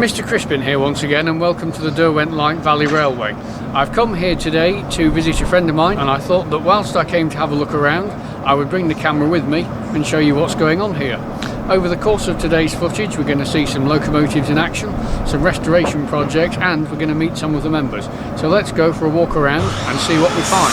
Mr Crispin here once again, and welcome to the Derwent Light Valley Railway. I've come here today to visit a friend of mine, and I thought that whilst I came to have a look around, I would bring the camera with me and show you what's going on here. Over the course of today's footage, we're going to see some locomotives in action, some restoration projects, and we're going to meet some of the members. So let's go for a walk around and see what we find.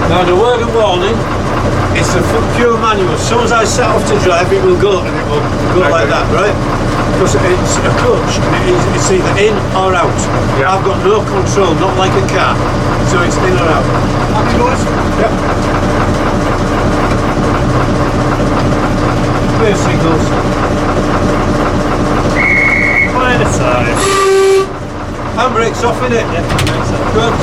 Now the word of warning, it's a pure manual. As soon as I set off to drive, it will go and it will go like that, right? Because it's a clutch, and it's either in or out. Yeah. I've got no control, not like a car, so it's in or out. Happy boys? Yep. Clear signals. Clear the side. Handbrake's off, innit? Yeah, handbrake's off. Good.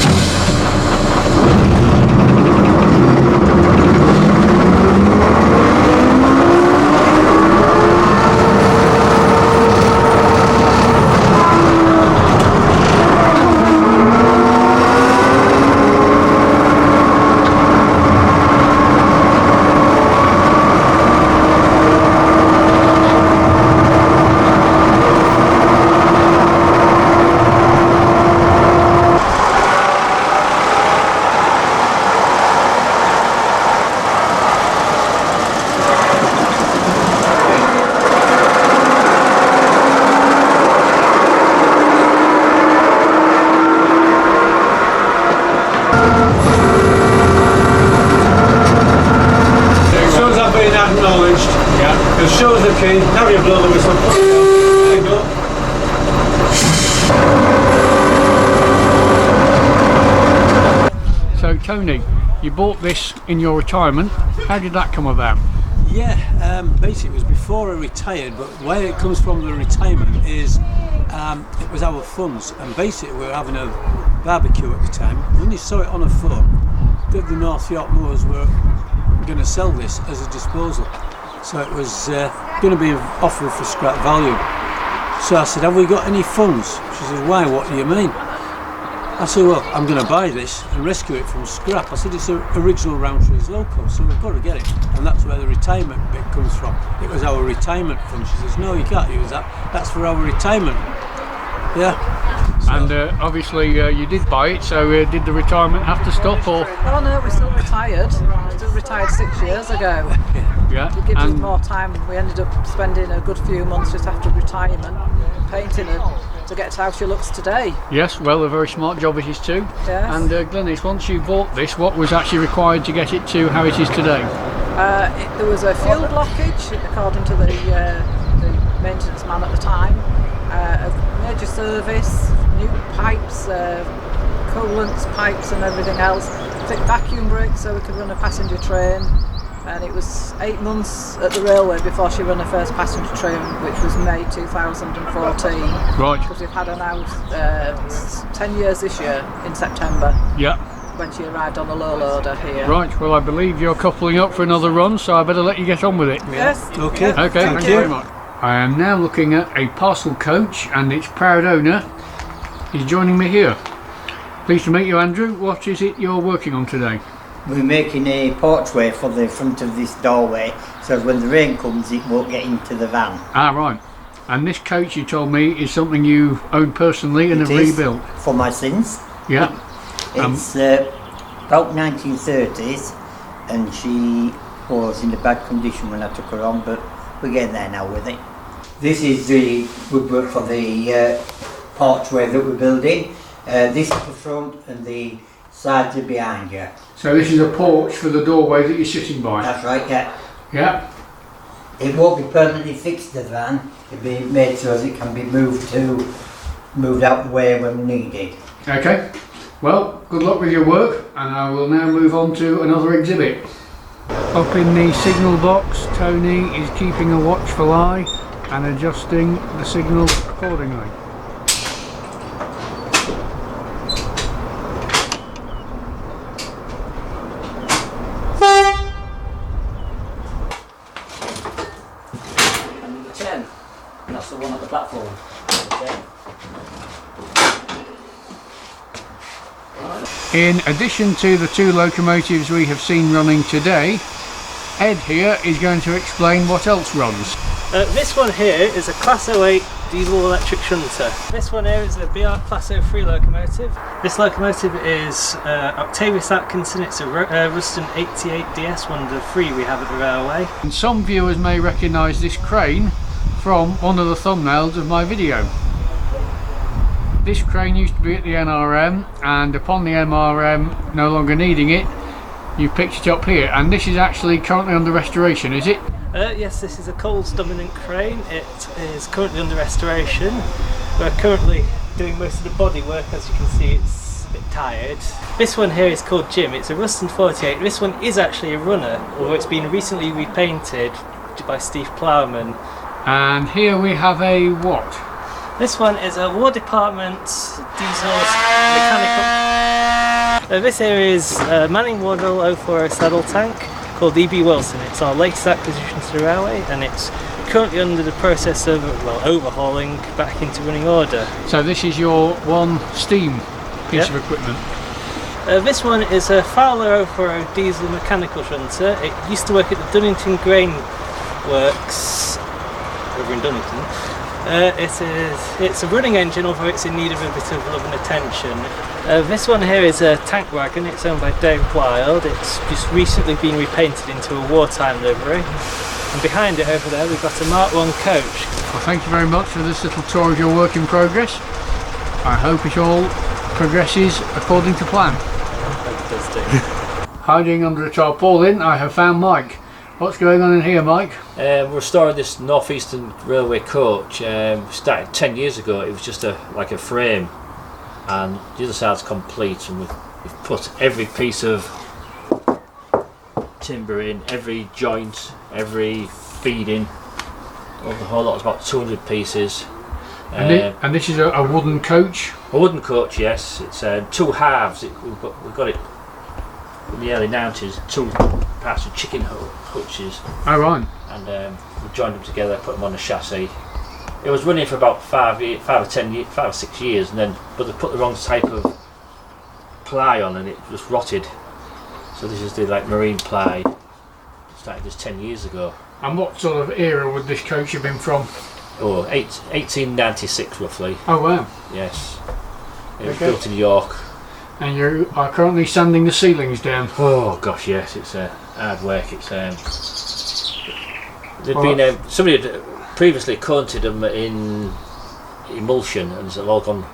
Show us the key, now you blow the whistle. There you go. So Tony, you bought this in your retirement. How did that come about? Yeah, basically it was before I retired, but where it comes from, the retirement, is it was our funds, and basically we were having a barbecue at the time. We only saw it on a phone that the North York Moors were going to sell this as a disposal. So it was going to be offered for scrap value. So I said, have we got any funds? She said, why, what do you mean? I said, well, I'm going to buy this and rescue it from scrap. I said, it's an original Roundtree's loco, so we've got to get it. And that's where the retirement bit comes from. It was our retirement fund. She says, no, you can't use that. That's for our retirement. Yeah. So. And obviously you did buy it, so did the retirement have to stop, or? Oh no, we're still retired. Still retired 6 years ago. Yeah. To give us more time, we ended up spending a good few months just after retirement painting it to get to how she looks today. Yes, well, a very smart job it is too. Yes. And Glenys, once you bought this, what was actually required to get it to how it is today? There was a fuel blockage, according to the maintenance man at the time. A major service, new pipes, coolants, pipes and everything else. Thick vacuum brakes so we could run a passenger train. And it was 8 months at the railway before she ran her first passenger train, which was May 2014. Right. Because we've had her now 10 years this year in September. Yeah. When she arrived on the low loader here. Right, well I believe you're coupling up for another run, so I better let you get on with it. Yes. Okay. Yeah. Okay, thank you very much. I am now looking at a parcel coach and its proud owner is joining me here. Pleased to meet you, Andrew. What is it you're working on today? we're making a porchway for the front of this doorway, so when the rain comes it won't get into the van. Ah, right. And this coach, you told me, is something you own personally and It have is, rebuilt. for my sins. Yeah. It's about 1930s, and she was in a bad condition when I took her on, but we're getting there now with it. This is the woodwork for the porchway that we're building. This is the front and the sides are behind you. So this is a porch for the doorway that you're sitting by. That's right, yeah. Yeah. It won't be permanently fixed to the van. It'll be made so as it can be moved out the way when needed. Okay. Well, good luck with your work, and I will now move on to another exhibit. Up in the signal box, Tony is keeping a watchful eye and adjusting the signal accordingly. And number 10, and that's the one at the platform. In addition to the two locomotives we have seen running today, Ed here is going to explain what else runs. This one here is a Class 08 diesel electric shunter. This one here is a BR Class 03 locomotive. This locomotive is Octavius Atkinson. It's a Ruston 88DS, one of the three we have at the railway. And some viewers may recognise this crane from one of the thumbnails of my video. This crane used to be at the NRM, and upon the MRM no longer needing it, you picked it up here, and this is actually currently under restoration, is it? Yes, this is a Coles dominant crane. It is currently under restoration. We're currently doing most of the body work. As you can see, it's a bit tired. This one here is called Jim. It's a Ruston 48. This one is actually a runner, although it's been recently repainted by Steve Plowman. And here we have a what? This one is a War Department diesel mechanical. This here is a Manning Wardle 040 saddle tank called EB Wilson. It's our latest acquisition to the railway, and it's currently under the process of overhauling back into running order. So this is your one steam piece of Yep. equipment. This one is a Fowler 040 diesel mechanical shunter. It used to work at the Dunnington Grain Works over in Dunnington. It's a running engine, although it's in need of a bit of love and attention. This one here is a tank wagon. It's owned by Dave Wild. It's just recently been repainted into a wartime livery. And behind it over there we've got a Mark 1 coach. Well, thank you very much for this little tour of your work in progress. I hope it all progresses according to plan. Hiding under a tarpaulin, I have found Mike. What's going on in here, Mike? We're restoring this North Eastern Railway coach. Started 10 years ago. It was just like a frame, and the other side's complete, and we've put every piece of timber in, every joint, every feeding. The whole lot is about 200 pieces. And this is a wooden coach? A wooden coach, yes. It's two halves. We've got it in the early 90s, two parts of chicken hutches. Oh, right. And we joined them together, put them on the chassis. It was running for about 5 or 6 years, but they put the wrong type of ply on, and it just rotted. So this is the marine ply. Started just 10 years ago. And what sort of era would this coach have been from? 1896 roughly. Oh, wow. Yes. It was Okay. built in York. And you are currently sanding the ceilings down? Oh gosh, yes, it's hard work. It's somebody had previously coated them in emulsion, and it's all gone.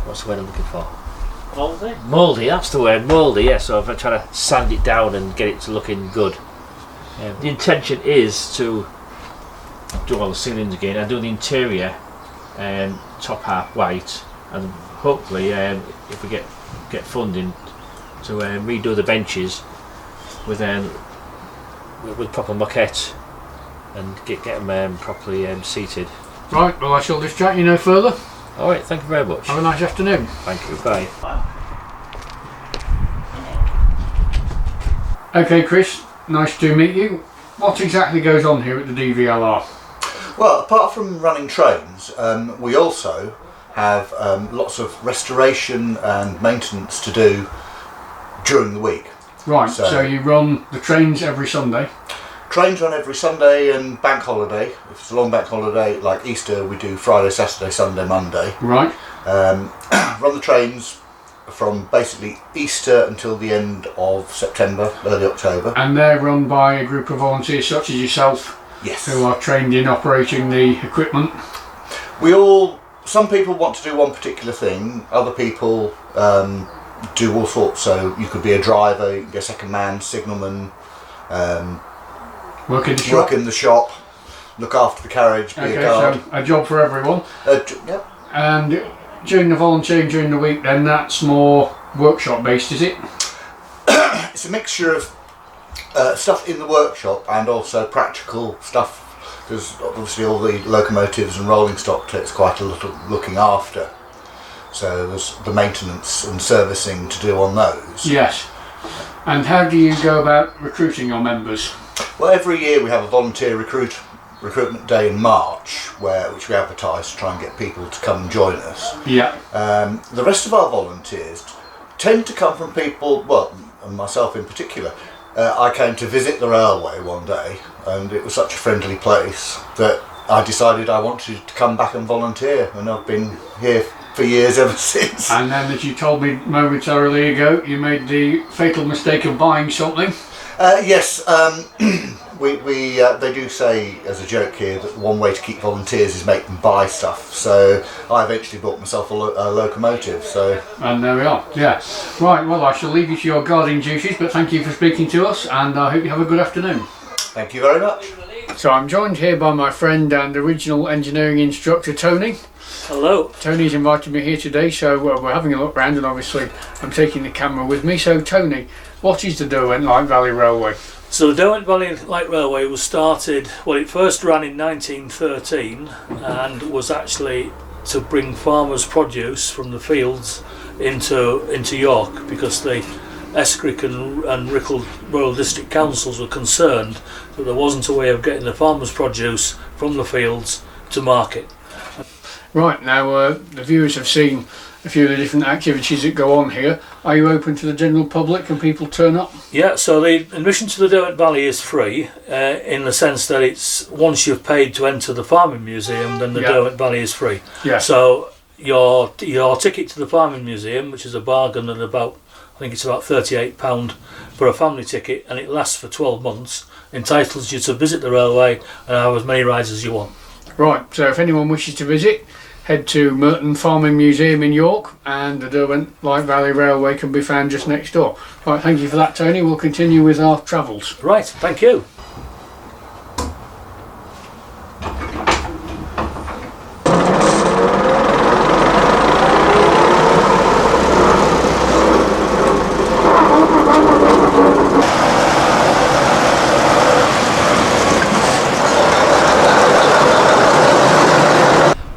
What's the word I'm looking for? Mouldy? Mouldy. That's the word. Mouldy. Yes. So I'm trying to sand it down and get it to looking good. The intention is to do all the ceilings again and do the interior top half white, and hopefully if we get funding to redo the benches with proper moquette and get them properly seated. Right, well I shall distract you no further. Alright, thank you very much. Have a nice afternoon. Thank you, bye. Okay, Chris, nice to meet you. What exactly goes on here at the DVLR? Well, apart from running trains, we also have lots of restoration and maintenance to do during the week. Right, so you run the trains every Sunday? Trains run every Sunday and bank holiday. If it's a long bank holiday like Easter, we do Friday, Saturday, Sunday, Monday. Right. Run the trains from basically Easter until the end of September, early October. And they're run by a group of volunteers such as yourself? Yes. Who are trained in operating the equipment? Some people want to do one particular thing, other people do all sorts. So you could be a driver, you can be a second man, signalman, work in the shop, look after the carriage, be a guard. So a job for everyone. Yep. And during the volunteering during the week then, that's more workshop based, is it? It's a mixture of stuff in the workshop and also practical stuff, because obviously all the locomotives and rolling stock takes quite a lot of looking after. So there's the maintenance and servicing to do on those. Yes. And how do you go about recruiting your members? Well, every year we have a volunteer recruitment day in March, which we advertise to try and get people to come and join us. Yeah. The rest of our volunteers tend to come from people, well, and myself in particular. I came to visit the railway one day, and it was such a friendly place that I decided I wanted to come back and volunteer, and I've been here for years ever since. And then, as you told me momentarily ago, you made the fatal mistake of buying something. Yes, they do say as a joke here that one way to keep volunteers is make them buy stuff. So I eventually bought myself a locomotive. So. And there we are. Yeah. Right. Well, I shall leave you to your guarding duties, but thank you for speaking to us, and I hope you have a good afternoon. Thank you very much. So I'm joined here by my friend and original engineering instructor Tony. Hello. Tony's invited me here today, so we're having a look round, and obviously I'm taking the camera with me. So Tony, what is the Derwent Light Valley Railway? So the Derwent Valley Light Railway was started, well, it first ran in 1913 and was actually to bring farmers' produce from the fields into York, because the Escrick and Rickle Rural District Councils were concerned that there wasn't a way of getting the farmers' produce from the fields to market. Right, now the viewers have seen a few of the different activities that go on here. Are you open to the general public? Can people turn up? Yeah, so the admission to the Derwent Valley is free, in the sense that it's once you've paid to enter the farming museum, then the Derwent Valley is free. Yeah. So your ticket to the farming museum, which is a bargain at about, I think it's about £38 for a family ticket, and it lasts for 12 months, entitles you to visit the railway and have as many rides as you want. Right, so if anyone wishes to visit, head to Merton Farming Museum in York, and the Derwent Light Valley Railway can be found just next door. Right, thank you for that, Tony. We'll continue with our travels. Right, thank you.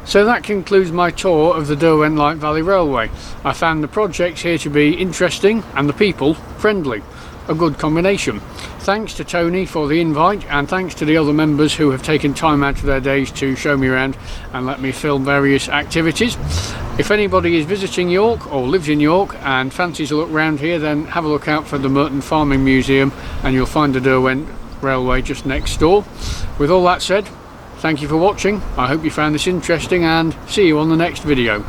So that concludes my tour of the Derwent Light Valley Railway. I found the projects here to be interesting and the people friendly. A good combination. Thanks to Tony for the invite, and thanks to the other members who have taken time out of their days to show me around and let me film various activities. If anybody is visiting York or lives in York and fancies a look round here, then have a look out for the Merton Farming Museum and you'll find the Derwent Railway just next door. With all that said, thank you for watching. I hope you found this interesting, and see you on the next video.